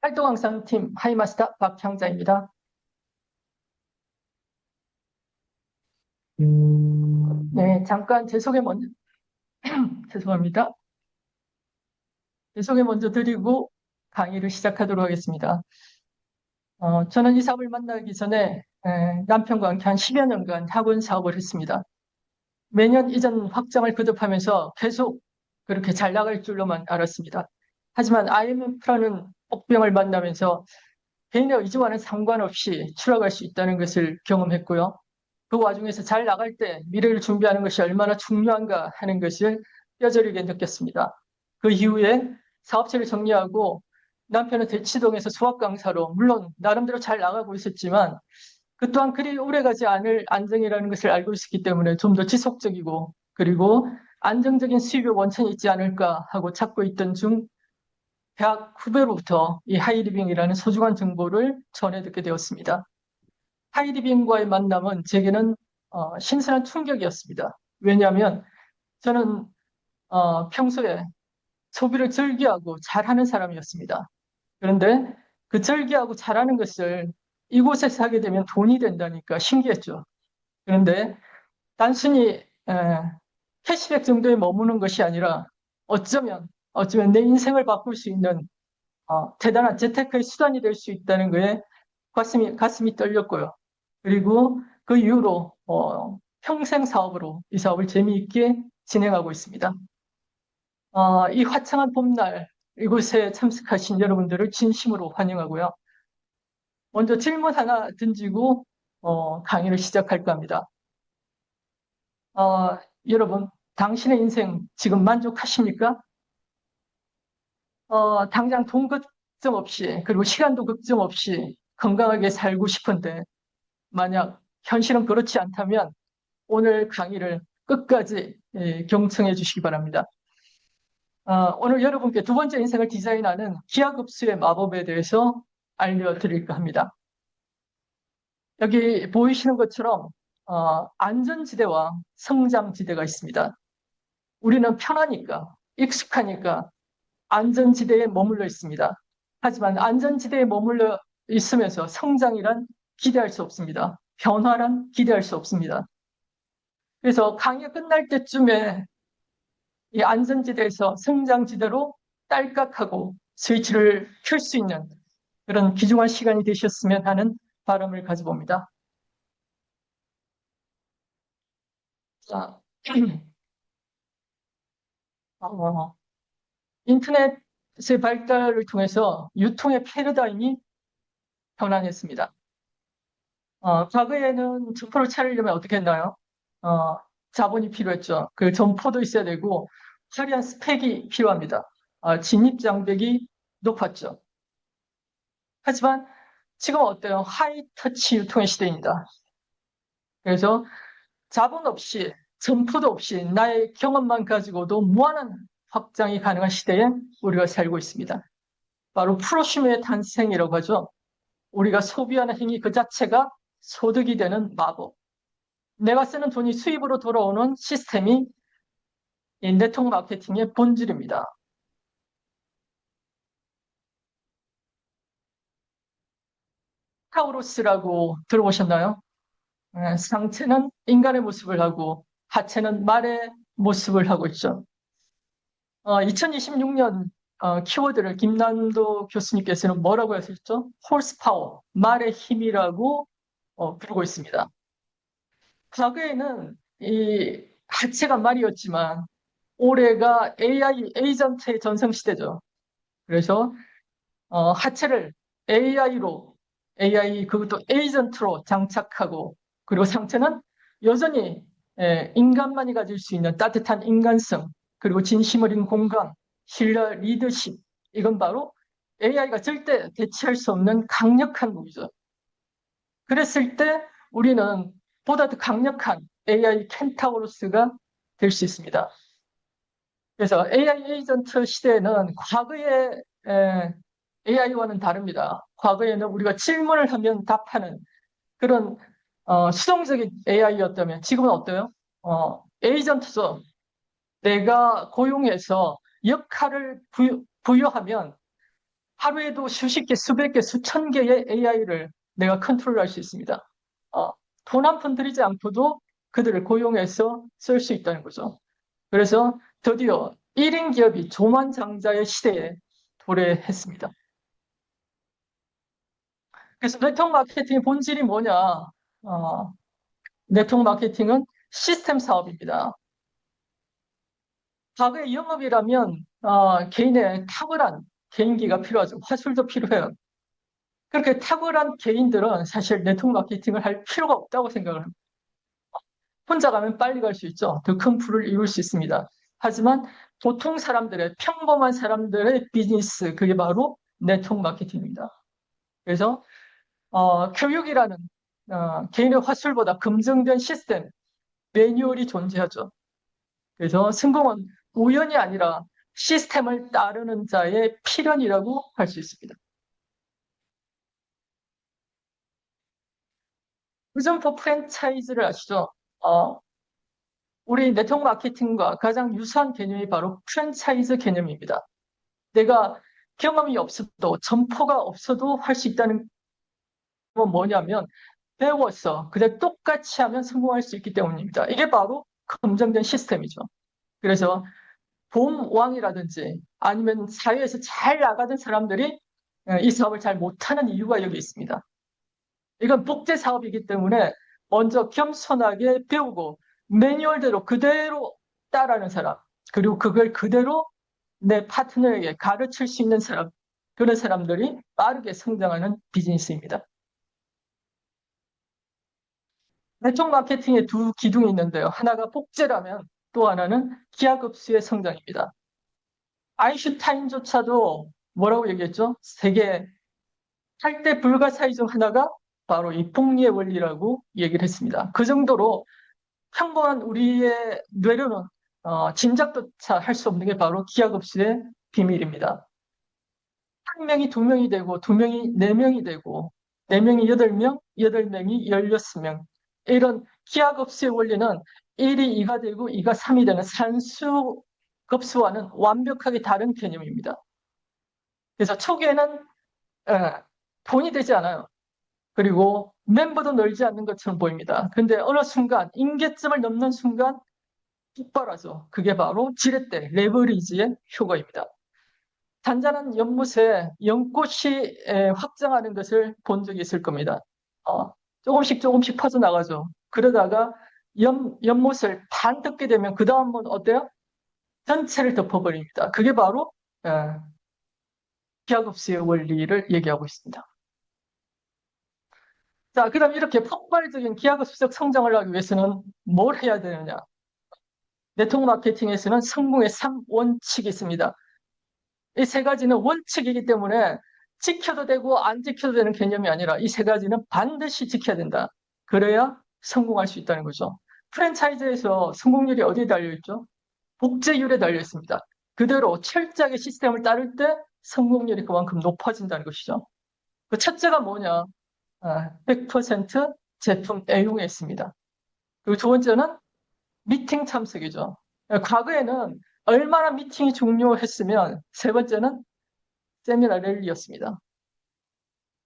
활동항상팀 하이마스터 박향자입니다. 네, 잠깐 제 소개 먼저, 죄송합니다. 제 소개 먼저 드리고 강의를 시작하도록 하겠습니다. 저는 이 사업을 만나기 전에 남편과 함께 한 10여 년간 학원 사업을 했습니다. 매년 이전 확장을 거듭하면서 계속 그렇게 잘 나갈 줄로만 알았습니다. 하지만 IMF라는 복병을 만나면서 개인의 의지와는 상관없이 추락할 수 있다는 것을 경험했고요. 그 와중에서 잘 나갈 때 미래를 준비하는 것이 얼마나 중요한가 하는 것을 뼈저리게 느꼈습니다. 그 이후에 사업체를 정리하고 남편은 대치동에서 수학 강사로 물론 나름대로 잘 나가고 있었지만 그 또한 그리 오래가지 않을 안정이라는 것을 알고 있었기 때문에 좀 더 지속적이고 그리고 안정적인 수입의 원천이 있지 않을까 하고 찾고 있던 중 대학 후배로부터 이 하이리빙이라는 소중한 정보를 전해 듣게 되었습니다. 하이리빙과의 만남은 제게는 신선한 충격이었습니다. 왜냐하면 저는 평소에 소비를 즐겨하고 잘하는 사람이었습니다. 그런데 그 즐겨하고 잘하는 것을 이곳에서 하게 되면 돈이 된다니까 신기했죠. 그런데 단순히 캐시백 정도에 머무는 것이 아니라 어쩌면 내 인생을 바꿀 수 있는 대단한 재테크의 수단이 될 수 있다는 거에 가슴이 떨렸고요. 그리고 그 이후로 평생 사업으로 이 사업을 재미있게 진행하고 있습니다. 이 화창한 봄날 이곳에 참석하신 여러분들을 진심으로 환영하고요. 먼저 질문 하나 던지고 강의를 시작할까 합니다. 여러분, 당신의 인생 지금 만족하십니까? 당장 돈 걱정 없이 그리고 시간도 걱정 없이 건강하게 살고 싶은데 만약 현실은 그렇지 않다면 오늘 강의를 끝까지 경청해 주시기 바랍니다. 오늘 여러분께 두 번째 인생을 디자인하는 기하급수의 마법에 대해서 알려드릴까 합니다. 여기 보이시는 것처럼 안전지대와 성장지대가 있습니다. 우리는 편하니까, 익숙하니까 안전지대에 머물러 있습니다. 하지만 안전지대에 머물러 있으면서 성장이란 기대할 수 없습니다. 변화란 기대할 수 없습니다. 그래서 강의 끝날 때쯤에 이 안전지대에서 성장지대로 딸깍하고 스위치를 켤 수 있는 그런 귀중한 시간이 되셨으면 하는 바람을 가져봅니다. 자, 인터넷의 발달을 통해서 유통의 패러다임이 변환했습니다. 과거에는 점포를 차리려면 어떻게 했나요? 자본이 필요했죠. 그 점포도 있어야 되고 화려한 스펙이 필요합니다. 진입 장벽이 높았죠. 하지만 지금 어때요? 하이터치 유통의 시대입니다. 그래서 자본 없이, 점포도 없이 나의 경험만 가지고도 무한한 확장이 가능한 시대에 우리가 살고 있습니다. 바로 프로슈머의 탄생이라고 하죠. 우리가 소비하는 행위 그 자체가 소득이 되는 마법. 내가 쓰는 돈이 수입으로 돌아오는 시스템이 이 네트워크 마케팅의 본질입니다. 타우로스라고 들어보셨나요? 상체는 인간의 모습을 하고 하체는 말의 모습을 하고 있죠. 2026년 키워드를 김남도 교수님께서는 뭐라고 하셨죠? 홀스파워, 말의 힘이라고 부르고 있습니다. 과거에는 이 하체가 말이었지만 올해가 AI 에이전트의 전성시대죠. 그래서 하체를 AI 그것도 에이전트로 장착하고 그리고 상체는 여전히 인간만이 가질 수 있는 따뜻한 인간성 그리고 진심 어린 공감, 신뢰, 리더십 이건 바로 AI가 절대 대체할 수 없는 강력한 무기죠. 그랬을 때 우리는 보다 더 강력한 AI 켄타우로스가 될 수 있습니다. 그래서 AI 에이전트 시대에는 과거의 AI와는 다릅니다. 과거에는 우리가 질문을 하면 답하는 그런 수동적인 AI였다면 지금은 어때요? 에이전트죠. 내가 고용해서 역할을 부여하면 하루에도 수십 개, 수백 개, 수천 개의 AI를 내가 컨트롤할 수 있습니다. 돈 한 푼 들이지 않고도 그들을 고용해서 쓸 수 있다는 거죠. 그래서 드디어 1인 기업이 조만장자의 시대에 도래했습니다. 그래서 네트워크 마케팅의 본질이 뭐냐? 네트워크 마케팅은 시스템 사업입니다. 과거의 영업이라면 개인의 탁월한 개인기가 필요하죠. 화술도 필요해요. 그렇게 탁월한 개인들은 사실 네트워크 마케팅을 할 필요가 없다고 생각을 합니다. 혼자 가면 빨리 갈 수 있죠. 더 큰 부를 이룰 수 있습니다. 하지만 보통 사람들의, 평범한 사람들의 비즈니스, 그게 바로 네트워크 마케팅입니다. 그래서 교육이라는 개인의 화술보다 검증된 시스템, 매뉴얼이 존재하죠. 그래서 성공은 우연이 아니라 시스템을 따르는 자의 필연이라고 할 수 있습니다. 유전포 프랜차이즈를 아시죠? 우리 네트워크 마케팅과 가장 유사한 개념이 바로 프랜차이즈 개념입니다. 내가 경험이 없어도, 점포가 없어도 할 수 있다는 건 뭐냐면, 배웠어. 근데 똑같이 하면 성공할 수 있기 때문입니다. 이게 바로 검증된 시스템이죠. 그래서 봄왕이라든지 아니면 사회에서 잘 나가던 사람들이 이 사업을 잘 못하는 이유가 여기 있습니다. 이건 복제 사업이기 때문에 먼저 겸손하게 배우고 매뉴얼대로 그대로 따라하는 사람, 그리고 그걸 그대로 내 파트너에게 가르칠 수 있는 사람, 그런 사람들이 빠르게 성장하는 비즈니스입니다. 네트워크 마케팅에 두 기둥이 있는데요. 하나가 복제라면 또 하나는 기하급수의 성장입니다. 아인슈타인조차도 뭐라고 얘기했죠? 세계 8대 불가사의 중 하나가 바로 이 복리의 원리라고 얘기를 했습니다. 그 정도로 평범한 우리의 뇌로는 짐작조차 할 수 없는 게 바로 기하급수의 비밀입니다. 한 명이 두 명이 되고 두 명이 네 명이 되고 네 명이 여덟 명, 여덟 명이 16명. 이런 기하급수의 원리는 1이 2가 되고 2가 3이 되는 산수 급수와는 완벽하게 다른 개념입니다. 그래서 초기에는 돈이 되지 않아요. 그리고 멤버도 늘지 않는 것처럼 보입니다. 근데 어느 순간 임계점을 넘는 순간 폭발하죠. 그게 바로 지렛대, 레버리지의 효과입니다. 잔잔한 연못에 연꽃이 확장하는 것을 본 적이 있을 겁니다. 조금씩 조금씩 퍼져나가죠. 그러다가 연못을 반 덮게 되면 그 다음은 어때요? 전체를 덮어버립니다. 그게 바로 기하급수의 원리를 얘기하고 있습니다. 자, 그럼 이렇게 폭발적인 기하급수적 성장을 하기 위해서는 뭘 해야 되느냐? 네트워크 마케팅에서는 성공의 3원칙이 있습니다. 이 세 가지는 원칙이기 때문에 지켜도 되고 안 지켜도 되는 개념이 아니라 이 세 가지는 반드시 지켜야 된다. 그래야 성공할 수 있다는 거죠. 프랜차이즈에서 성공률이 어디에 달려있죠? 복제율에 달려있습니다. 그대로 철저하게 시스템을 따를 때 성공률이 그만큼 높아진다는 것이죠. 그 첫째가 뭐냐? 100% 제품 애용에 있습니다. 그리고 두 번째는 미팅 참석이죠. 과거에는 얼마나 미팅이 중요했으면 세 번째는 세미나 랠리였습니다.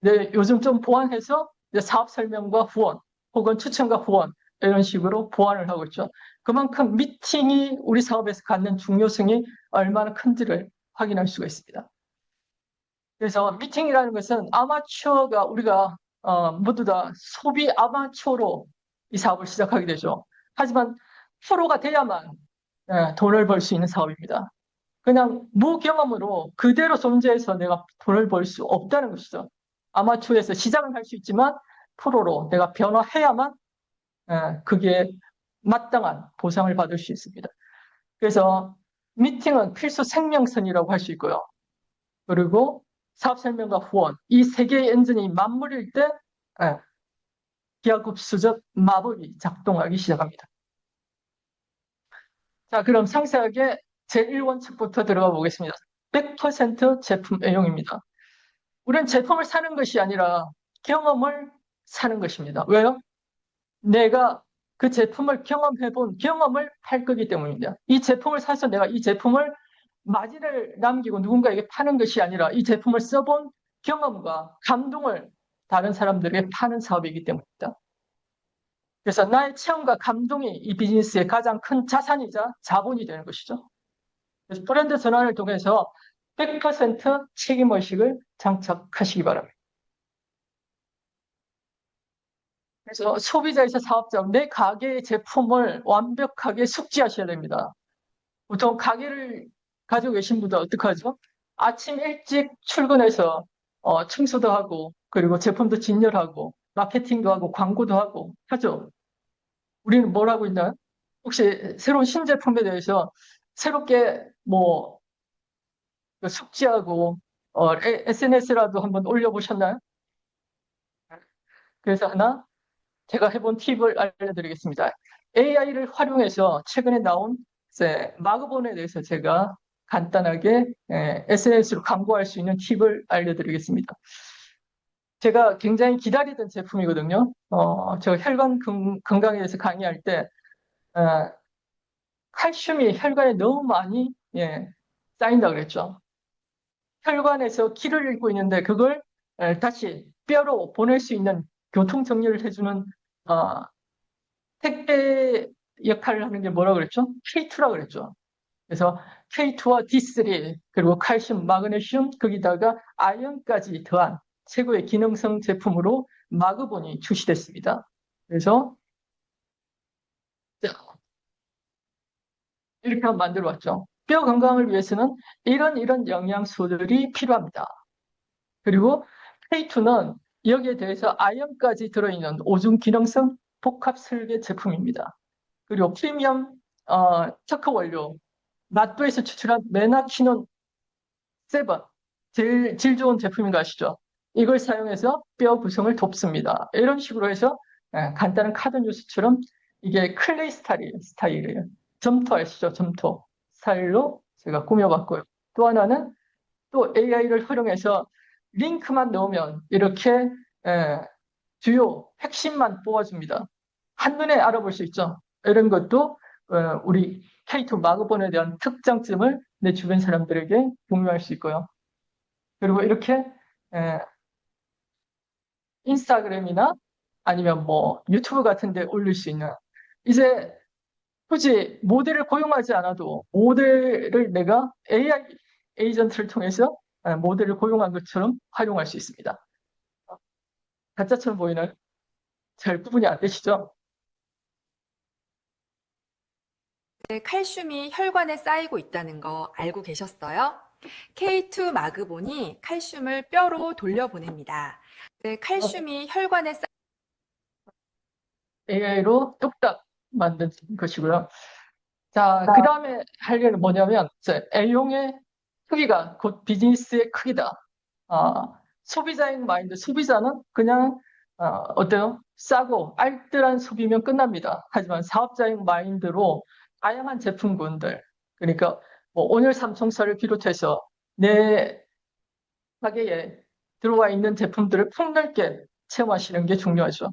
네, 요즘 좀 보완해서 사업 설명과 후원 혹은 추천과 후원 이런 식으로 보완을 하고 있죠. 그만큼 미팅이 우리 사업에서 갖는 중요성이 얼마나 큰지를 확인할 수가 있습니다. 그래서 미팅이라는 것은 아마추어가 우리가 모두 다 소비 아마추어로 이 사업을 시작하게 되죠. 하지만 프로가 돼야만 돈을 벌 수 있는 사업입니다. 그냥 무경험으로 그대로 존재해서 내가 돈을 벌 수 없다는 것이죠. 아마추어에서 시작은 할 수 있지만 프로로 내가 변화해야만 그게 마땅한 보상을 받을 수 있습니다. 그래서 미팅은 필수 생명선이라고 할 수 있고요. 그리고 사업 설명과 후원 이 세 개의 엔진이 맞물릴 때 기하급수적 마법이 작동하기 시작합니다. 자, 그럼 상세하게 제1원칙부터 들어가 보겠습니다. 100% 제품 애용입니다. 우리는 제품을 사는 것이 아니라 경험을 사는 것입니다. 왜요? 내가 그 제품을 경험해본 경험을 팔 거기 때문입니다. 이 제품을 사서 내가 이 제품을 마진을 남기고 누군가에게 파는 것이 아니라 이 제품을 써본 경험과 감동을 다른 사람들에게 파는 사업이기 때문입니다. 그래서 나의 체험과 감동이 이 비즈니스의 가장 큰 자산이자 자본이 되는 것이죠. 그래서 브랜드 전환을 통해서 100% 책임의식을 장착하시기 바랍니다. 그래서 소비자에서 사업자, 내 가게의 제품을 완벽하게 숙지하셔야 됩니다. 보통 가게를 가지고 계신 분들 어떻게 하죠? 아침 일찍 출근해서 청소도 하고, 그리고 제품도 진열하고, 마케팅도 하고, 광고도 하고 하죠. 우리는 뭘 하고 있나요? 혹시 새로운 신제품에 대해서 새롭게 뭐 숙지하고 SNS라도 한번 올려보셨나요? 그래서 하나 제가 해본 팁을 알려드리겠습니다. AI를 활용해서 최근에 나온 마그본에 대해서 제가 간단하게 SNS로 광고할 수 있는 팁을 알려드리겠습니다. 제가 굉장히 기다리던 제품이거든요. 제가 혈관 건강에 대해서 강의할 때 칼슘이 혈관에 너무 많이 쌓인다 그랬죠. 혈관에서 기를 잃고 있는데 그걸 다시 뼈로 보낼 수 있는 교통 정리를 해주는 어, 택배 역할을 하는 게 뭐라 그랬죠? K2라 그랬죠. 그래서 K2와 D3 그리고 칼슘, 마그네슘 거기다가 아연까지 더한 최고의 기능성 제품으로 마그본이 출시됐습니다. 그래서 이렇게 한번 만들어 왔죠. 뼈 건강을 위해서는 이런 영양소들이 필요합니다. 그리고 K2는 여기에 대해서 아연까지 들어있는 오중 기능성 복합 설계 제품입니다. 그리고 프리미엄 특허 원료 나토에서 추출한 메나키논 7 질 좋은 제품인 거 아시죠? 이걸 사용해서 뼈 구성을 돕습니다. 이런 식으로 해서 간단한 카드 뉴스처럼 이게 클레이 스타일이에요. 점토 아시죠? 점토 스타일로 제가 꾸며봤고요. 또 하나는 또 AI를 활용해서 링크만 넣으면 이렇게 주요 핵심만 뽑아줍니다. 한눈에 알아볼 수 있죠. 이런 것도 우리 K2 마그본에 대한 특장점을 내 주변 사람들에게 공유할 수 있고요. 그리고 이렇게 인스타그램이나 아니면 뭐 유튜브 같은 데 올릴 수 있는 이제 굳이 모델을 고용하지 않아도 모델을 내가 AI 에이전트를 통해서 모델을 고용한 것처럼 활용할 수 있습니다. 가짜처럼 보이나요? 잘 구분이 안 되시죠? 네, 칼슘이 혈관에 쌓이고 있다는 거 알고 계셨어요? K2 마그본이 칼슘을 뼈로 돌려보냅니다. 네, 칼슘이 혈관에 AI로 뚝딱 만든 것이고요. 자, 그 다음에 할 일은 뭐냐면, A용의 크기가 곧 비즈니스의 크기다. 소비자의 마인드, 소비자는 그냥, 어때요? 싸고 알뜰한 소비면 끝납니다. 하지만 사업자의 마인드로 다양한 제품군들, 그러니까 뭐 오늘 삼총사를 비롯해서 내 가게에 들어와 있는 제품들을 폭넓게 체험하시는 게 중요하죠.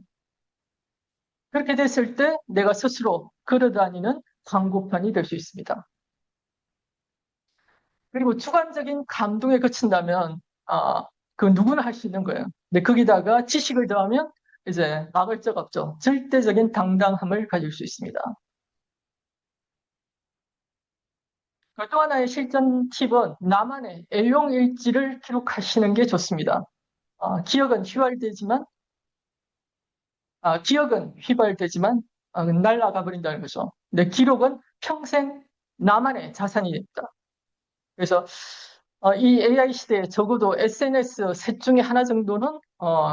그렇게 됐을 때 내가 스스로 걸어다니는 광고판이 될 수 있습니다. 그리고 주관적인 감동에 그친다면, 그 누구나 할 수 있는 거예요. 근데 거기다가 지식을 더하면 이제 막을 적 없죠. 절대적인 당당함을 가질 수 있습니다. 또 하나의 실전 팁은 나만의 애용 일지를 기록하시는 게 좋습니다. 기억은 휘발되지만, 날아가 버린다는 거죠. 근데 기록은 평생 나만의 자산이 됩니다. 그래서 이 AI 시대에 적어도 SNS 셋 중에 하나 정도는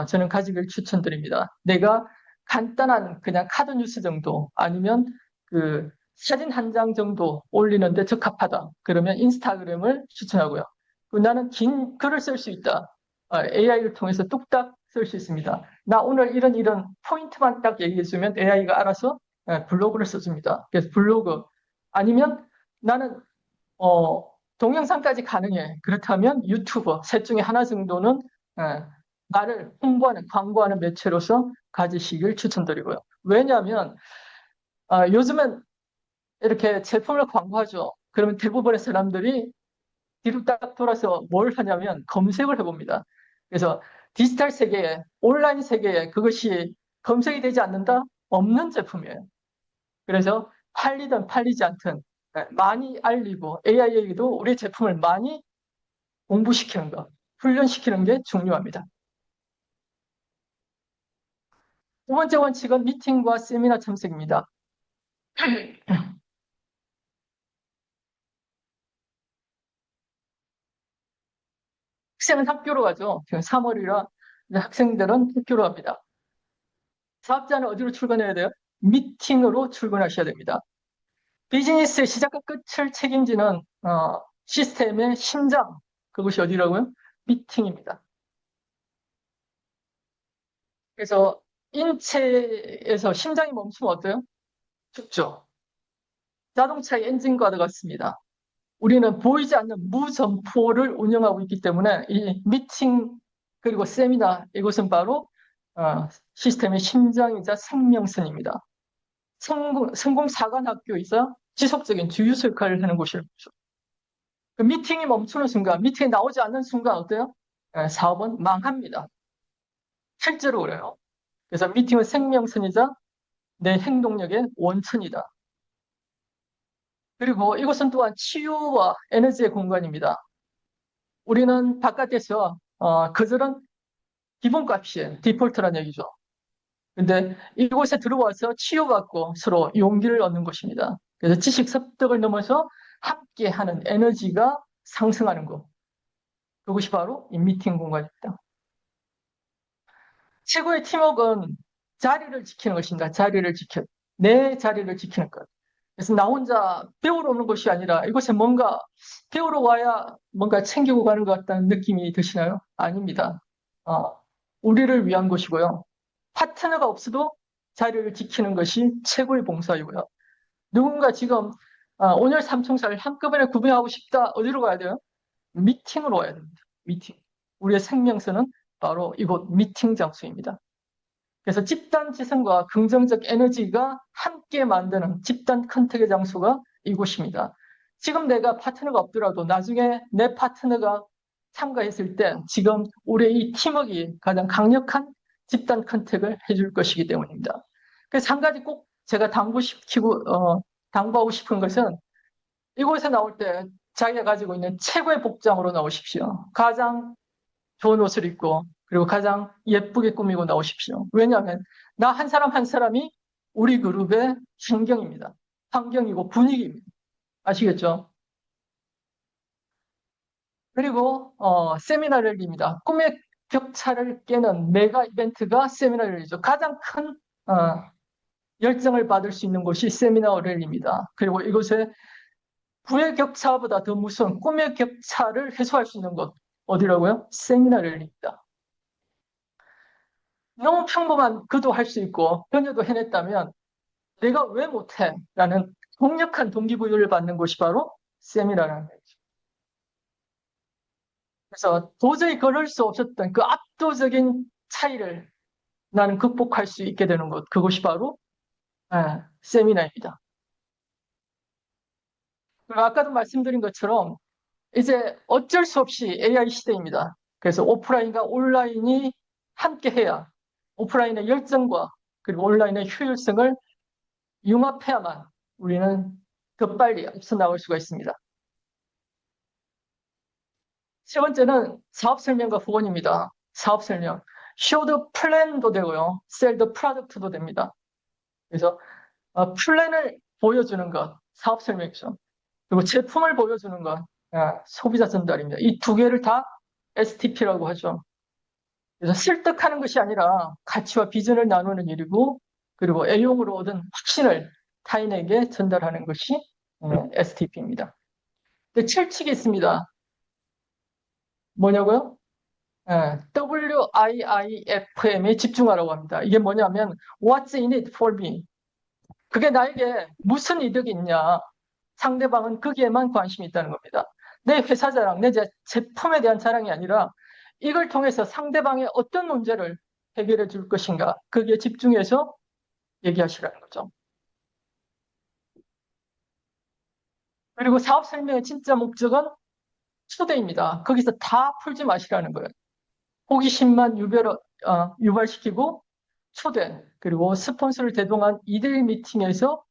저는 가지길 추천드립니다. 내가 간단한 그냥 카드 뉴스 정도 아니면 그 사진 한 장 정도 올리는데 적합하다. 그러면 인스타그램을 추천하고요. 나는 긴 글을 쓸 수 있다. AI를 통해서 뚝딱 쓸 수 있습니다. 나 오늘 이런 포인트만 딱 얘기해주면 AI가 알아서 블로그를 써줍니다. 그래서 블로그 아니면 나는 동영상까지 가능해. 그렇다면 유튜버 셋 중에 하나 정도는 나를 홍보하는, 광고하는 매체로서 가지시길 추천드리고요. 왜냐하면 요즘은 이렇게 제품을 광고하죠. 그러면 대부분의 사람들이 뒤로 딱 돌아서 뭘 하냐면 검색을 해봅니다. 그래서 디지털 세계에, 온라인 세계에 그것이 검색이 되지 않는다? 없는 제품이에요. 그래서 팔리든 팔리지 않든 많이 알리고 AI에게도 우리 제품을 많이 공부시키는 것, 훈련시키는 게 중요합니다. 두 번째 원칙은 미팅과 세미나 참석입니다. 학생은 학교로 가죠. 지금 3월이라 학생들은 학교로 갑니다. 사업자는 어디로 출근해야 돼요? 미팅으로 출근하셔야 됩니다. 비즈니스의 시작과 끝을 책임지는 시스템의 심장, 그것이 어디라고요? 미팅입니다. 그래서 인체에서 심장이 멈추면 어때요? 죽죠. 자동차의 엔진과도 같습니다. 우리는 보이지 않는 무점포를 운영하고 있기 때문에 이 미팅 그리고 세미나 이것은 바로 시스템의 심장이자 생명선입니다. 성공 사관학교이자 지속적인 주유소 역할을 하는 곳이죠. 그 미팅이 멈추는 순간, 미팅이 나오지 않는 순간 어때요? 사업은 망합니다. 실제로 그래요. 그래서 미팅은 생명선이자 내 행동력의 원천이다. 그리고 이것은 또한 치유와 에너지의 공간입니다. 우리는 바깥에서 그들은 기본값이에요. 디폴트란 얘기죠. 근데 이곳에 들어와서 치유받고 서로 용기를 얻는 것입니다. 그래서 지식 습득을 넘어서 함께하는 에너지가 상승하는 것. 그것이 바로 이 미팅 공간입니다. 최고의 팀워크는 자리를 지키는 것입니다. 자리를 내 자리를 지키는 것. 그래서 나 혼자 배우러 오는 것이 아니라 이곳에 뭔가 배우러 와야 뭔가 챙기고 가는 것 같다는 느낌이 드시나요? 아닙니다. 어, 우리를 위한 것이고요. 파트너가 없어도 자리를 지키는 것이 최고의 봉사이고요. 누군가 지금 온열 삼총사를 한꺼번에 구매하고 싶다. 어디로 가야 돼요? 미팅으로 와야 됩니다. 미팅. 우리의 생명선은 바로 이곳 미팅 장소입니다. 그래서 집단 지성과 긍정적 에너지가 함께 만드는 집단 컨택의 장소가 이곳입니다. 지금 내가 파트너가 없더라도 나중에 내 파트너가 참가했을 때 지금 우리의 이 팀워크가 가장 강력한 집단 컨택을 해줄 것이기 때문입니다. 그래서 한 가지 꼭 제가 당부하고 싶은 것은 이곳에 나올 때 자기가 가지고 있는 최고의 복장으로 나오십시오. 가장 좋은 옷을 입고 그리고 가장 예쁘게 꾸미고 나오십시오. 왜냐하면 나 한 사람 한 사람이 우리 그룹의 환경입니다. 환경이고 분위기입니다. 아시겠죠? 그리고 세미나를 립니다. 꿈의 격차를 깨는 메가 이벤트가 세미나 랠리죠. 가장 큰 열정을 받을 수 있는 곳이 세미나 랠리입니다. 그리고 이곳에 부의 격차보다 더 무서운 꿈의 격차를 해소할 수 있는 곳 어디라고요? 세미나 랠리입니다. 너무 평범한 그도 할 수 있고 그녀도 해냈다면 내가 왜 못해? 라는 강력한 동기부여를 받는 곳이 바로 세미나라는 거죠. 그래서 도저히 걸을 수 없었던 그 압도적인 차이를 나는 극복할 수 있게 되는 곳, 그것이 바로 세미나입니다. 그리고 아까도 말씀드린 것처럼 이제 어쩔 수 없이 AI 시대입니다. 그래서 오프라인과 온라인이 함께해야 오프라인의 열정과 그리고 온라인의 효율성을 융합해야만 우리는 더 빨리 앞서 나올 수가 있습니다. 세 번째는 사업 설명과 후원입니다. 사업 설명. show the plan도 되고요. sell the product도 됩니다. 그래서 플랜을 보여주는 것, 사업 설명이죠. 그리고 제품을 보여주는 것, 소비자 전달입니다. 이 두 개를 다 STP라고 하죠. 그래서 설득하는 것이 아니라 가치와 비전을 나누는 일이고, 그리고 애용으로 얻은 확신을 타인에게 전달하는 것이 STP입니다. 근데 철칙이 있습니다. 뭐냐고요? WIIFM에 집중하라고 합니다. 이게 뭐냐면 What's in it for me? 그게 나에게 무슨 이득이 있냐? 상대방은 거기에만 관심이 있다는 겁니다. 내 회사 자랑, 내 제품에 대한 자랑이 아니라 이걸 통해서 상대방의 어떤 문제를 해결해 줄 것인가? 거기에 집중해서 얘기하시라는 거죠. 그리고 사업 설명의 진짜 목적은 초대입니다. 거기서 다 풀지 마시라는 거예요. 호기심만 유발시키고 초대, 그리고 스폰서를 대동한 2대1 미팅에서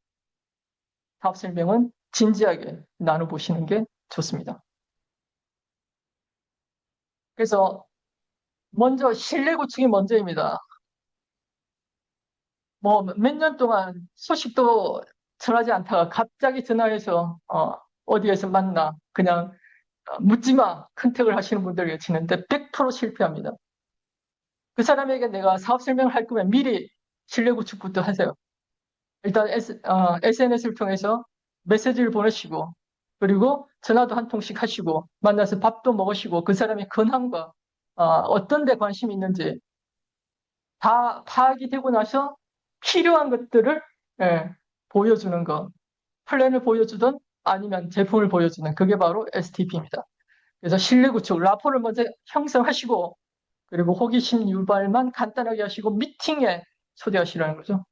사업 설명은 진지하게 나눠보시는 게 좋습니다. 그래서 먼저 신뢰 구축이 먼저입니다. 뭐 몇 년 동안 소식도 전하지 않다가 갑자기 전화해서 어디에서 만나 그냥 묻지 마 컨택을 하시는 분들 계시는데 100% 실패합니다. 그 사람에게 내가 사업 설명을 할 거면 미리 신뢰 구축부터 하세요. 일단 SNS를 통해서 메시지를 보내시고 그리고 전화도 한 통씩 하시고 만나서 밥도 먹으시고 그 사람의 근황과 어떤 데 관심이 있는지 다 파악이 되고 나서 필요한 것들을 예, 보여주는 거. 플랜을 보여주든 아니면 제품을 보여주는 그게 바로 STP입니다. 그래서 신뢰 구축, 라포를 먼저 형성하시고 그리고 호기심 유발만 간단하게 하시고 미팅에 초대하시라는 거죠.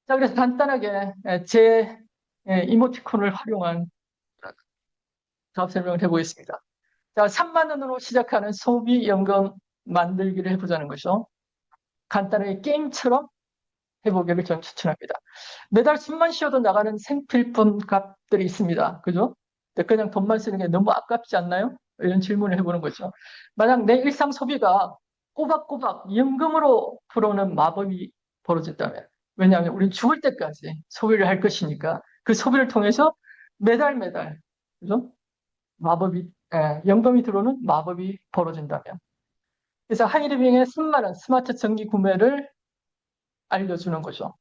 자, 그래서 간단하게 제 이모티콘을 활용한 사업 설명을 해보겠습니다. 자, 3만 원으로 시작하는 소비 연금 만들기를 해보자는 거죠. 간단하게 게임처럼 해보기를 전 추천합니다. 매달 숨만 쉬어도 나가는 생필품 값들이 있습니다. 그죠? 근데 그냥 돈만 쓰는 게 너무 아깝지 않나요? 이런 질문을 해보는 거죠. 만약 내 일상 소비가 꼬박꼬박 연금으로 풀어오는 마법이 벌어진다면, 왜냐하면 우린 죽을 때까지 소비를 할 것이니까 그 소비를 통해서 매달 매달, 그죠? 연금이 들어오는 마법이 벌어진다면. 그래서 하이리빙의 3만 원 스마트 전기 구매를 알려주는 거죠.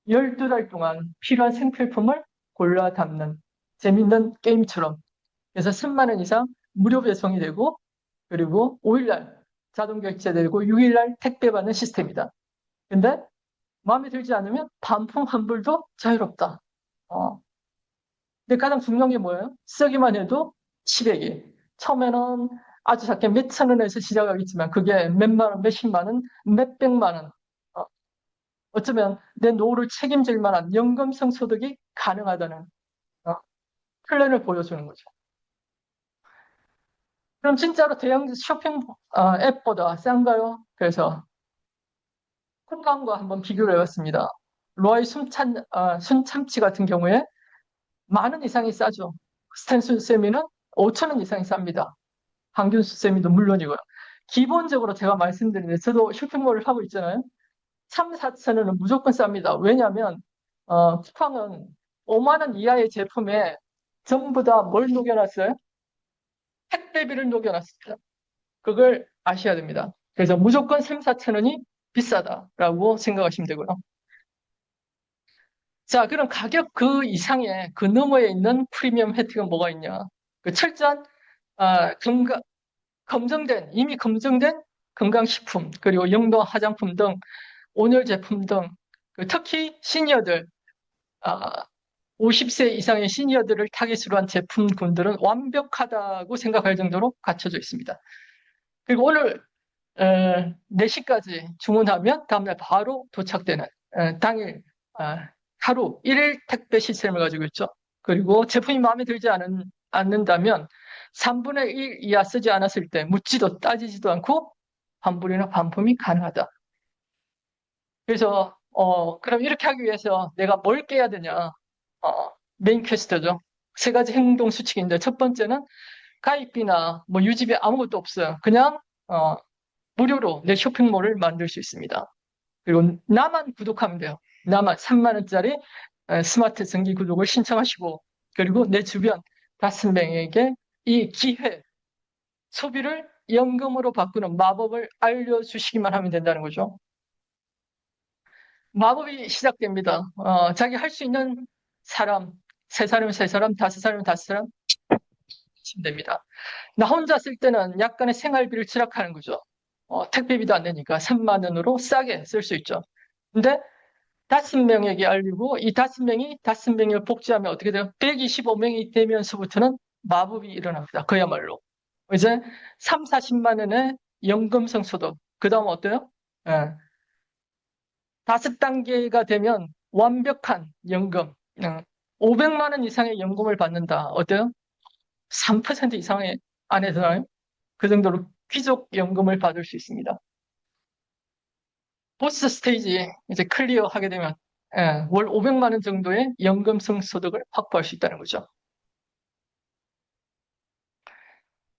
12달 동안 필요한 생필품을 골라 담는 재밌는 게임처럼. 그래서 10만 원 이상 무료 배송이 되고, 그리고 5일날 자동 결제되고 6일날 택배 받는 시스템이다. 근데 마음에 들지 않으면 반품 환불도 자유롭다. 어. 근데 가장 중요한 게 뭐예요? 쓰기만 해도 700이. 처음에는 아주 작게 몇천 원에서 시작하겠지만 그게 몇만 원, 몇십만 원, 몇백만 원. 어쩌면 내 노후를 책임질 만한 연금성 소득이 가능하다는 어, 플랜을 보여주는 거죠. 그럼 진짜로 대형 쇼핑 앱보다 싼가요? 그래서 콩강과 한번 비교를 해봤습니다. 로아의 순참치 같은 경우에 만 원 이상이 싸죠. 스탠슨 세미는 5천 원 이상이 쌉니다. 항균 수세미도 물론이고요. 기본적으로 제가 말씀드리는데 저도 쇼핑몰을 하고 있잖아요. 3, 4천 원은 무조건 쌉니다. 왜냐하면 쿠팡은 5만 원 이하의 제품에 전부 다 뭘 녹여놨어요? 택배비를 녹여놨습니다. 그걸 아셔야 됩니다. 그래서 무조건 3, 4천 원이 비싸다라고 생각하시면 되고요. 자, 그럼 가격 그 이상의 그 너머에 있는 프리미엄 혜택은 뭐가 있냐? 그 철저한 이미 검증된 건강식품, 그리고 영도 화장품 등 온열 제품 등 특히 시니어들, 50세 이상의 시니어들을 타깃으로 한 제품군들은 완벽하다고 생각할 정도로 갖춰져 있습니다. 그리고 오늘 4시까지 주문하면 다음날 바로 도착되는 당일 하루 1일 택배 시스템을 가지고 있죠. 그리고 제품이 마음에 들지 않는다면 3분의 1 이하 쓰지 않았을 때 묻지도 따지지도 않고 환불이나 반품이 가능하다. 그래서 그럼 이렇게 하기 위해서 내가 뭘 깨야 되냐? 메인 퀘스트죠. 세 가지 행동 수칙인데 첫 번째는 가입비나 뭐 유지비 아무것도 없어요. 그냥 무료로 내 쇼핑몰을 만들 수 있습니다. 그리고 나만 구독하면 돼요. 나만 3만 원짜리 스마트 전기 구독을 신청하시고 그리고 내 주변 5명에게 이 기회, 소비를 연금으로 바꾸는 마법을 알려주시기만 하면 된다는 거죠. 마법이 시작됩니다. 자기 할 수 있는 사람, 3사람이면 3사람, 5사람이면 5사람 치면 됩니다. 나 혼자 쓸 때는 약간의 생활비를 절약하는 거죠. 택배비도 안 되니까 3만 원으로 싸게 쓸 수 있죠. 근데 5명에게 알리고 이 5명이 5명을 복제하면 어떻게 돼요? 125명이 되면서부터는 마법이 일어납니다. 그야말로. 이제 3, 40만 원의 연금성 소득. 그 다음 어때요? 5단계가 되면 완벽한 연금. 500만 원 이상의 연금을 받는다. 어때요? 3% 이상의 안에 드나요? 그 정도로 귀족연금을 받을 수 있습니다. 보스 스테이지 이제 클리어 하게 되면 월 500만 원 정도의 연금성 소득을 확보할 수 있다는 거죠.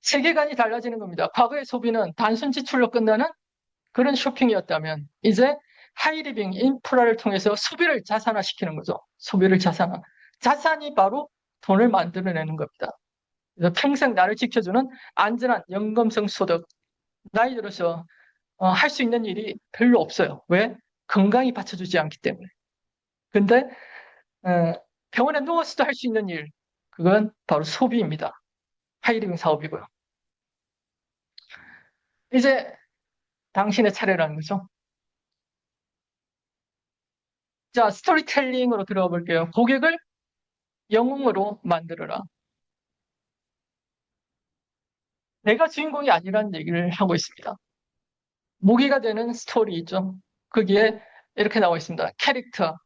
세계관이 달라지는 겁니다. 과거의 소비는 단순 지출로 끝나는 그런 쇼핑이었다면 이제 하이리빙 인프라를 통해서 소비를 자산화시키는 거죠. 소비를 자산화. 자산이 바로 돈을 만들어내는 겁니다. 그래서 평생 나를 지켜주는 안전한 연금성 소득. 나이 들어서 할 수 있는 일이 별로 없어요. 왜? 건강이 받쳐주지 않기 때문에. 근데 병원에 누워서도 할 수 있는 일, 그건 바로 소비입니다. 하이리빙 사업이고요. 이제 당신의 차례라는 거죠. 자, 스토리텔링으로 들어가 볼게요. 고객을 영웅으로 만들어라. 내가 주인공이 아니라는 얘기를 하고 있습니다. 모기가 되는 스토리 있죠. 거기에 이렇게 나와 있습니다. 캐릭터.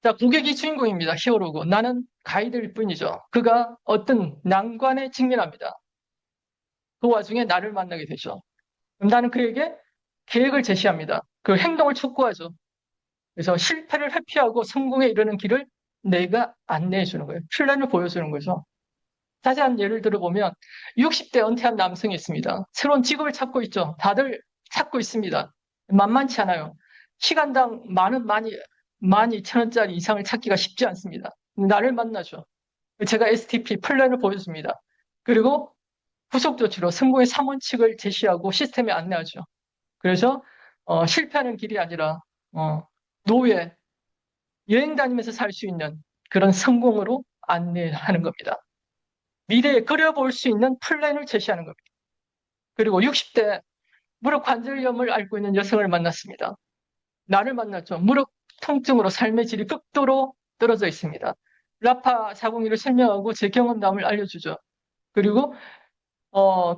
자, 고객이 주인공입니다. 히어로고 나는 가이드일 뿐이죠. 그가 어떤 난관에 직면합니다. 그 와중에 나를 만나게 되죠. 그럼 나는 그에게 계획을 제시합니다. 그 행동을 촉구하죠. 그래서 실패를 회피하고 성공에 이르는 길을 내가 안내해 주는 거예요. 플랜을 보여주는 거죠. 자세한 예를 들어보면 60대 은퇴한 남성이 있습니다. 새로운 직업을 찾고 있죠. 다들 찾고 있습니다. 만만치 않아요. 시간당 12,000원짜리 이상을 찾기가 쉽지 않습니다. 나를 만나죠. 제가 STP 플랜을 보여줍니다. 그리고 후속 조치로 성공의 3원칙을 제시하고 시스템에 안내하죠. 그래서 실패하는 길이 아니라 노예, 여행 다니면서 살 수 있는 그런 성공으로 안내하는 겁니다. 미래에 그려볼 수 있는 플랜을 제시하는 겁니다. 그리고 60대 무릎 관절염을 앓고 있는 여성을 만났습니다. 나를 만났죠. 무릎 통증으로 삶의 질이 극도로 떨어져 있습니다. 라파 402를 설명하고 제 경험담을 알려주죠. 그리고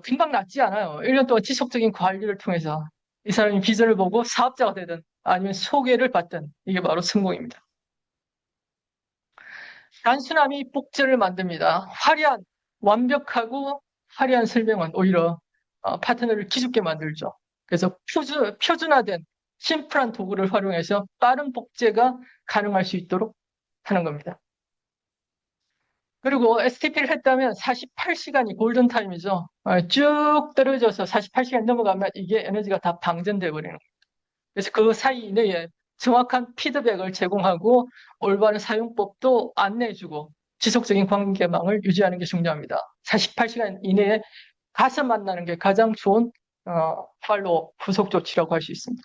금방 낫지 않아요. 1년 동안 지속적인 관리를 통해서 이 사람이 비전을 보고 사업자가 되든 아니면 소개를 받든 이게 바로 성공입니다. 단순함이 복제를 만듭니다. 완벽하고 화려한 설명은 오히려 파트너를 기죽게 만들죠. 그래서 표준화된 심플한 도구를 활용해서 빠른 복제가 가능할 수 있도록 하는 겁니다. 그리고 STP를 했다면 48시간이 골든타임이죠. 쭉 떨어져서 48시간 넘어가면 이게 에너지가 다 방전돼 버리는 거예요. 그래서 그 사이 이내에 정확한 피드백을 제공하고 올바른 사용법도 안내해주고 지속적인 관계망을 유지하는 게 중요합니다. 48시간 이내에 가서 만나는 게 가장 좋은 팔로우 후속 조치라고 할 수 있습니다.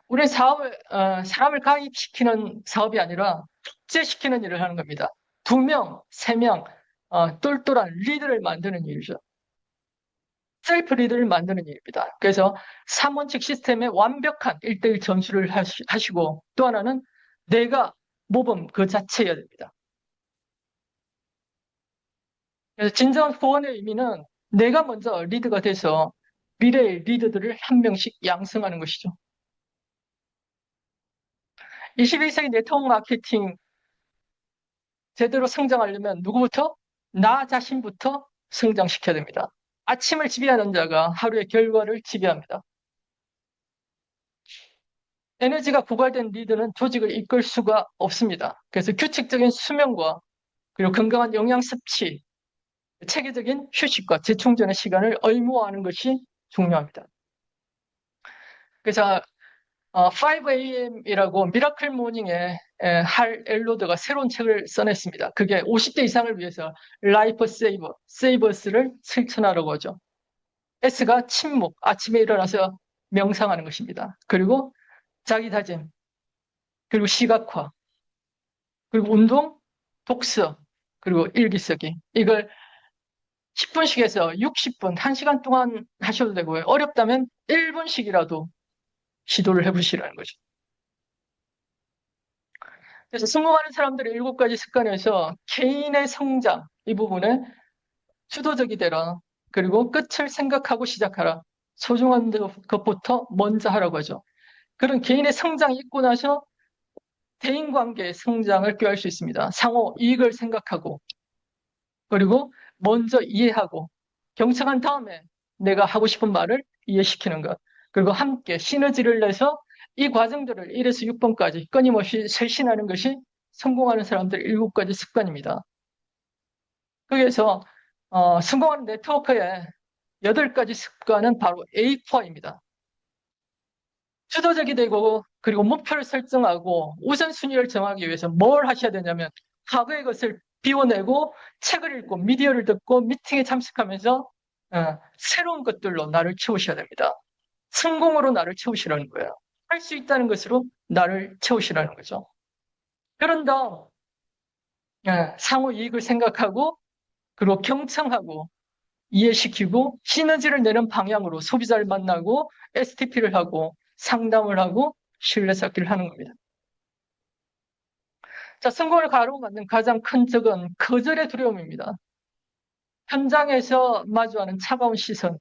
우리 사람을 가입시키는 사업이 아니라 복제시키는 일을 하는 겁니다. 2명, 3명, 똘똘한 리드를 만드는 일이죠. 셀프 리드를 만드는 일입니다. 그래서 3원칙 시스템의 완벽한 1대1 전수를 하시고 또 하나는 내가 모범 그 자체여야 됩니다. 그래서 진정한 후원의 의미는 내가 먼저 리드가 돼서 미래의 리드들을 한 명씩 양성하는 것이죠. 21세기 네트워크 마케팅 제대로 성장하려면 누구부터? 나 자신부터 성장시켜야 됩니다. 아침을 지배하는 자가 하루의 결과를 지배합니다. 에너지가 고갈된 리드는 조직을 이끌 수가 없습니다. 그래서 규칙적인 수면과 그리고 건강한 영양 섭취, 체계적인 휴식과 재충전의 시간을 의무화하는 것이 중요합니다. 그래서 5am이라고 미라클 모닝에 할 엘로드가 새로운 책을 써냈습니다. 그게 50대 이상을 위해서 라이프 세이버스를 실천하라고 하죠. S가 침묵, 아침에 일어나서 명상하는 것입니다. 그리고 자기 다짐, 그리고 시각화, 그리고 운동, 독서, 그리고 일기 쓰기. 이걸 10분씩에서 60분, 1시간 동안 하셔도 되고요. 어렵다면 1분씩이라도 시도를 해보시라는 거죠. 그래서 성공하는 사람들의 7가지 습관에서 개인의 성장, 이 부분에 주도적이 되라. 그리고 끝을 생각하고 시작하라. 소중한 것부터 먼저 하라고 하죠. 그런 개인의 성장이 있고 나서 대인관계의 성장을 꾀할 수 있습니다. 상호 이익을 생각하고 그리고 먼저 이해하고 경청한 다음에 내가 하고 싶은 말을 이해시키는 것. 그리고 함께 시너지를 내서 이 과정들을 1에서 6번까지 끊임없이 쇄신하는 것이 성공하는 사람들 7가지 습관입니다. 거기에서 성공하는 네트워크의 8가지 습관은 바로 A4입니다. 주도적이 되고 그리고 목표를 설정하고 우선순위를 정하기 위해서 뭘 하셔야 되냐면 과거의 것을 비워내고 책을 읽고 미디어를 듣고 미팅에 참석하면서 새로운 것들로 나를 채우셔야 됩니다. 성공으로 나를 채우시라는 거예요. 할 수 있다는 것으로 나를 채우시라는 거죠. 그런 다음 상호 이익을 생각하고 그리고 경청하고 이해시키고 시너지를 내는 방향으로 소비자를 만나고 STP를 하고 상담을 하고 신뢰 쌓기를 하는 겁니다. 자, 성공을 가로막는 가장 큰 적은 거절의 두려움입니다. 현장에서 마주하는 차가운 시선,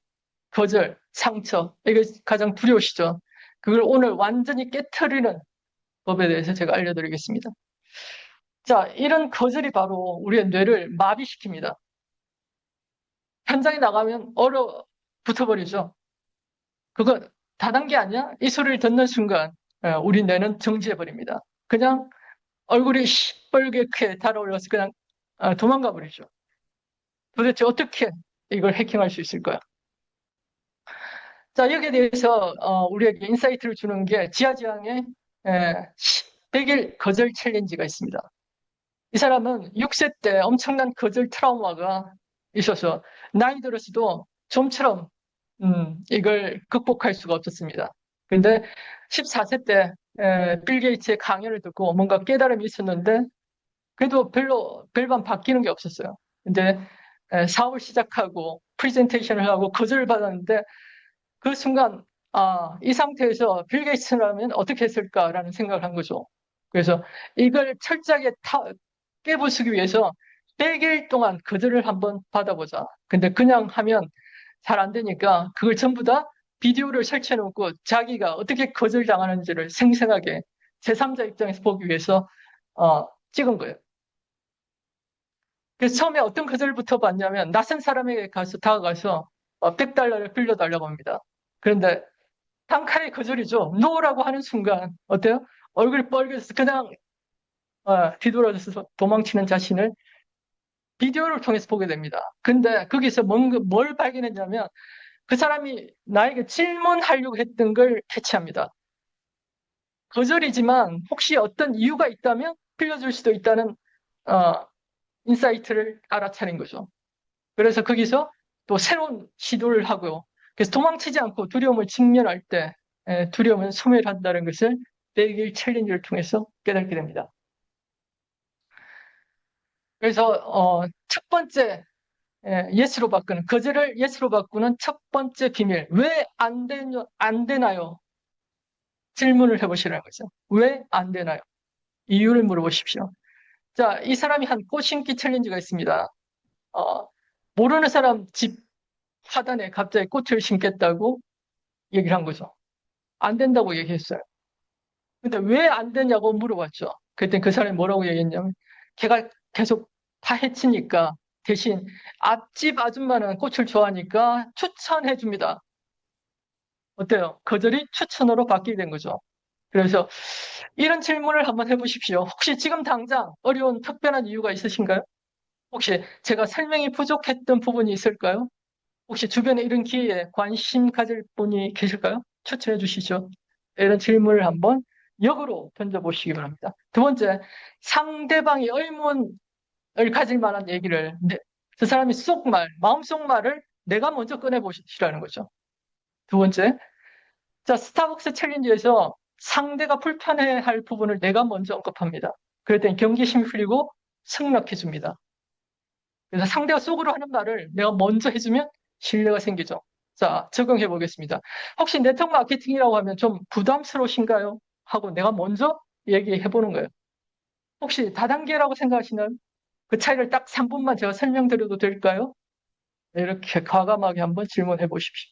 거절, 상처, 이게 가장 두려우시죠? 그걸 오늘 완전히 깨트리는 법에 대해서 제가 알려드리겠습니다. 자, 이런 거절이 바로 우리의 뇌를 마비시킵니다. 현장에 나가면 얼어붙어버리죠. 그건 다단계 아니야? 이 소리를 듣는 순간 우리 뇌는 정지해버립니다. 그냥 얼굴이 시뻘겋게 달아올라서 그냥 도망가 버리죠. 도대체 어떻게 이걸 해킹할 수 있을까요? 자, 여기에 대해서 우리에게 인사이트를 주는 게 지하지향의 100일 거절 챌린지가 있습니다. 이 사람은 6세 때 엄청난 거절 트라우마가 있어서 나이 들었어도 좀처럼 이걸 극복할 수가 없었습니다. 근데 14세 때 빌 게이츠의 강연을 듣고 뭔가 깨달음이 있었는데 그래도 별반 바뀌는 게 없었어요. 근데 사업을 시작하고 프레젠테이션을 하고 거절을 받았는데 그 순간 이 상태에서 빌 게이츠라면 어떻게 했을까라는 생각을 한 거죠. 그래서 이걸 철저하게 깨부수기 위해서 100일 동안 거절을 한번 받아보자. 근데 그냥 하면 잘 안 되니까 그걸 전부 다 비디오를 설치해 놓고 자기가 어떻게 거절당하는지를 생생하게 제3자 입장에서 보기 위해서 찍은 거예요. 그래서 처음에 어떤 거절부터 받냐면 낯선 사람에게 다가가서 $100를 빌려달라고 합니다. 그런데 단칼에 거절이죠. 노라고 하는 순간 어때요? 얼굴이 빨개져서 그냥 뒤돌아져서 도망치는 자신을 비디오를 통해서 보게 됩니다. 근데 거기서 뭘 발견했냐면 그 사람이 나에게 질문하려고 했던 걸 캐치합니다. 거절이지만 혹시 어떤 이유가 있다면 빌려줄 수도 있다는 인사이트를 알아차린 거죠. 그래서 거기서 또 새로운 시도를 하고요. 그래서 도망치지 않고 두려움을 직면할 때 두려움은 소멸한다는 것을 100일 챌린지를 통해서 깨닫게 됩니다. 그래서 첫 번째 예스로 바꾸는 거절을 예스로 바꾸는 첫 번째 비밀 왜 안 되나요? 질문을 해보시라는 거죠. 왜 안 되나요? 이유를 물어보십시오. 자, 이 사람이 한 꽃 심기 챌린지가 있습니다. 모르는 사람 집 화단에 갑자기 꽃을 심겠다고 얘기를 한 거죠. 안 된다고 얘기했어요. 근데 왜 안 되냐고 물어봤죠. 그때 그 사람이 뭐라고 얘기했냐면 걔가 계속 파헤치니까 대신 앞집 아줌마는 꽃을 좋아하니까 추천해 줍니다. 어때요? 거절이 추천으로 바뀌게 된 거죠. 그래서 이런 질문을 한번 해보십시오. 혹시 지금 당장 어려운 특별한 이유가 있으신가요? 혹시 제가 설명이 부족했던 부분이 있을까요? 혹시 주변에 이런 기회에 관심 가질 분이 계실까요? 추천해 주시죠. 이런 질문을 한번 역으로 던져보시기 바랍니다. 두 번째, 상대방이 의문을 가질 만한 얘기를, 그 사람이 마음속 말을 내가 먼저 꺼내보시라는 거죠. 두 번째, 자, 스타벅스 챌린지에서 상대가 불편해할 부분을 내가 먼저 언급합니다. 그럴 땐 경계심이 풀리고 승낙해 줍니다. 그래서 상대가 속으로 하는 말을 내가 먼저 해주면 신뢰가 생기죠. 자, 적용해 보겠습니다. 혹시 네트워크 마케팅이라고 하면 좀 부담스러우신가요? 하고 내가 먼저 얘기해 보는 거예요. 혹시 다단계라고 생각하시나요? 그 차이를 딱 3분만 제가 설명드려도 될까요? 이렇게 과감하게 한번 질문해 보십시오.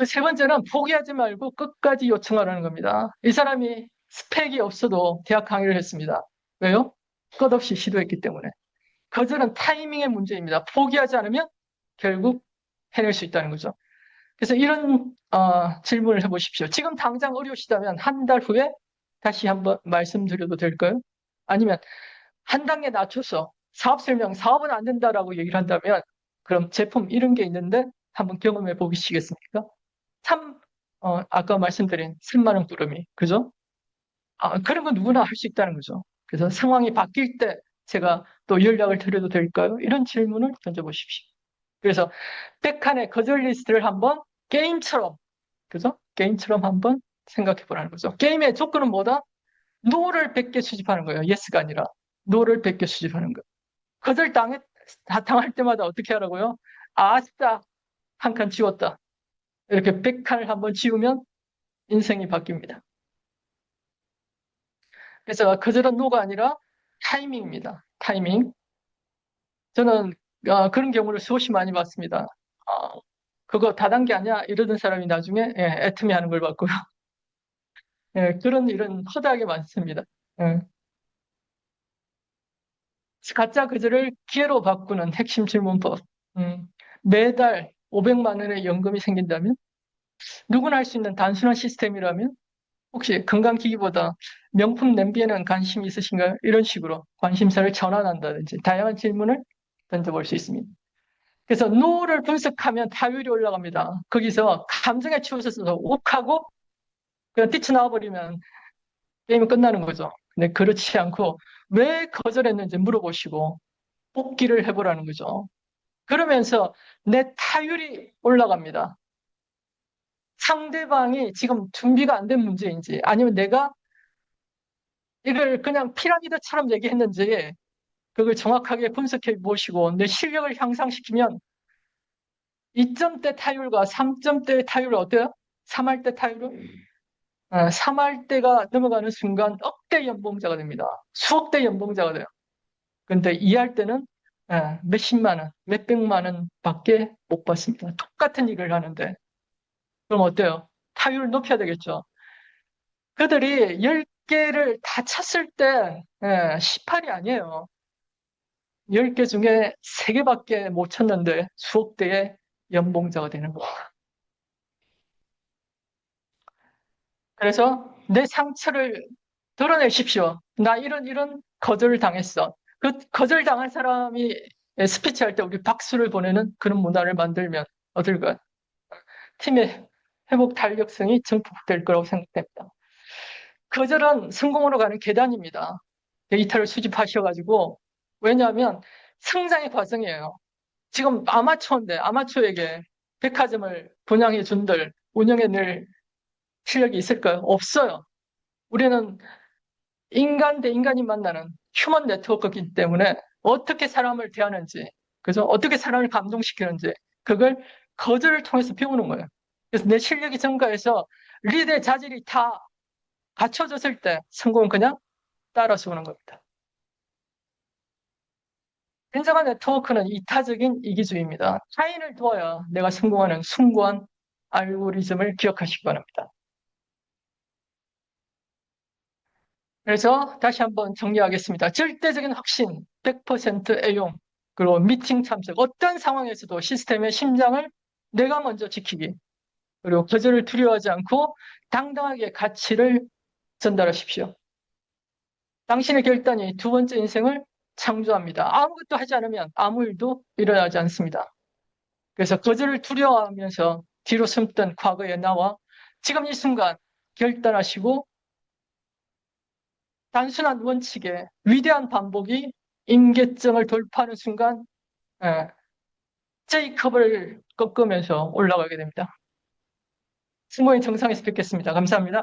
세 번째는 포기하지 말고 끝까지 요청하라는 겁니다. 이 사람이 스펙이 없어도 대학 강의를 했습니다. 왜요? 끝없이 시도했기 때문에. 거절은 타이밍의 문제입니다. 포기하지 않으면 결국 해낼 수 있다는 거죠. 그래서 이런 질문을 해보십시오. 지금 당장 어려우시다면 한 달 후에 다시 한번 말씀드려도 될까요? 아니면 한 단계 낮춰서 사업 설명, 사업은 안 된다라고 얘기를 한다면 그럼 제품 이런 게 있는데 한번 경험해 보시겠습니까? 참, 아까 말씀드린 3만 원 구름이, 그죠? 그런 건 누구나 할 수 있다는 거죠. 그래서 상황이 바뀔 때 제가 또 연락을 드려도 될까요? 이런 질문을 던져보십시오. 그래서 백한의 거절 리스트를 한번 게임처럼, 그죠? 게임처럼 한번 생각해 보라는 거죠. 게임의 조건은 뭐다? 노를 100개 수집하는 거예요. 예스가 아니라. 노를 100개 수집하는 거예요. 거절 당할 때마다 어떻게 하라고요? 아싸, 한 칸 지웠다. 이렇게 100칸을 한번 지우면 인생이 바뀝니다. 그래서 거절은 노가 아니라 타이밍입니다. 타이밍. 저는 그런 경우를 수없이 많이 봤습니다. 그거 다단계 아니야? 이러던 사람이 나중에 애터미 하는 걸 봤고요. 그런 일은 허다하게 많습니다. 예. 가짜 거절을 기회로 바꾸는 핵심 질문법. 매달 500만 원의 연금이 생긴다면 누구나 할 수 있는 단순한 시스템이라면 혹시 건강기기보다 명품 냄비에는 관심이 있으신가요? 이런 식으로 관심사를 전환한다든지 다양한 질문을 던져볼 수 있습니다. 그래서 노를 분석하면 타율이 올라갑니다. 거기서 감정에 치우쳐서 욱하고 그냥 뛰쳐나와 버리면 게임이 끝나는 거죠. 근데 그렇지 않고 왜 거절했는지 물어보시고 뽑기를 해보라는 거죠. 그러면서 내 타율이 올라갑니다. 상대방이 지금 준비가 안 된 문제인지 아니면 내가 이걸 그냥 피라미드처럼 얘기했는지 그걸 정확하게 분석해 보시고 내 실력을 향상시키면 2점대 타율과 3점대 타율은 어때요? 3할 때 타율은? 3할 때가 넘어가는 순간 억대 연봉자가 됩니다. 수억 대 연봉자가 돼요. 근데 2할 때는 몇십만 원, 몇백만 원 밖에 못 받습니다. 똑같은 일을 하는데. 그럼 어때요? 타율을 높여야 되겠죠. 그들이 10개를 다 찼을 때 18이 아니에요. 10개 중에 3개밖에 못 쳤는데 수억 대의 연봉자가 되는 거. 그래서 내 상처를 드러내십시오. 나 이런 거절을 당했어. 그 거절당한 사람이 스피치 할 때 우리 박수를 보내는 그런 문화를 만들면 어떨까요? 팀의 회복 탄력성이 증폭될 거라고 생각됩니다. 거절은 성공으로 가는 계단입니다. 데이터를 수집하셔가지고 왜냐하면 성장의 과정이에요. 지금 아마추어인데 아마추어에게 백화점을 분양해 준들 운영해낼 실력이 있을까요? 없어요. 우리는 인간 대 인간이 만나는 휴먼 네트워크이기 때문에 어떻게 사람을 대하는지, 그죠? 어떻게 사람을 감동시키는지, 그걸 거절을 통해서 배우는 거예요. 그래서 내 실력이 증가해서 리더의 자질이 다 갖춰졌을 때 성공은 그냥 따라서 오는 겁니다. 진정한 네트워크는 이타적인 이기주의입니다. 타인을 도와야 내가 성공하는 숭고한 알고리즘을 기억하시기 바랍니다. 그래서 다시 한번 정리하겠습니다. 절대적인 확신, 100% 애용, 그리고 미팅 참석, 어떤 상황에서도 시스템의 심장을 내가 먼저 지키기, 그리고 거절을 두려워하지 않고 당당하게 가치를 전달하십시오. 당신의 결단이 두 번째 인생을 창조합니다. 아무것도 하지 않으면 아무 일도 일어나지 않습니다. 그래서 거절을 두려워하면서 뒤로 숨던 과거의 나와 지금 이 순간 결단하시고 단순한 원칙의 위대한 반복이 임계점을 돌파하는 순간 제이컵을 꺾으면서 올라가게 됩니다. 승모인 정상에서 뵙겠습니다. 감사합니다.